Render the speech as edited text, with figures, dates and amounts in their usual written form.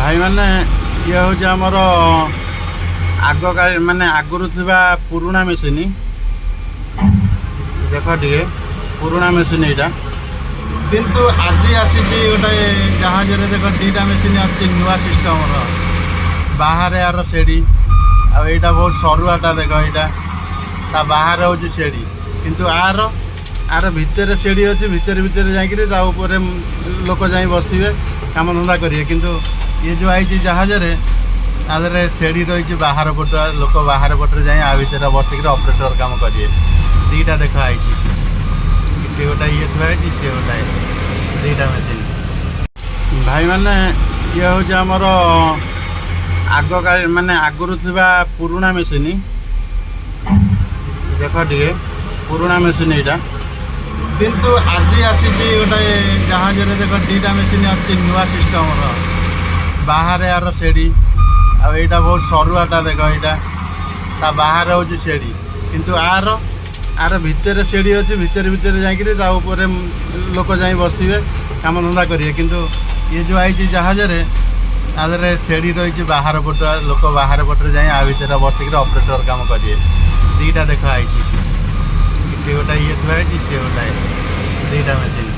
भाई मैंने ये हूँ आमर आग माने आगुरी पुराणा मेसीन देख टे पुराणा मेसीन यहाँ किंतु आज आसी गोटे जहाज देख दीटा मेसीन अच्छी नुआ सिस्टम बाहर यार सेड़ी आईटा बहुत सरुआटा देख यहाँ बाहर हूँ सेड़ी किंतु आर आर भितर सेड़ी अच्छी भितर भितर जाकर लोक जा बसवे काम धंदा करेंगे किंतु ये जो आई जहाज आदे सेड़ी रही बाहर पट लोक बाहर पटे जाए आ भर बसिक ऑपरेटर काम करेंगे दीटा देखा गोटा ये थुआई सी गोटा दीटा मेसीन भाई मैंने ये हूँ आमर आग माने आगुरी पुराणा मेसीन देख टे पुराणा मेसीन यहाँ किंतु आज आसी गोटे जहाज देख दीटा मेसीन अच्छी नुआ सिस्टम बाहर यार सेड़ी यहाँ बहुत सरुआटा देख यहाँ बाहर हूँ सेड़ी किंतु आर आर भितर सेड़ी अच्छी भितर भितर जाकर लोक जा बसवे काम धंदा करेंगे किंतु ये जो आई जहाज आदे सेड़ी रही बाहर पट लोक बाहर पटे जाए आ भर बसिक ऑपरेटर काम करेंगे दीटा देखा गोटा ये थुआई सी गोटा दीटा मेसीन।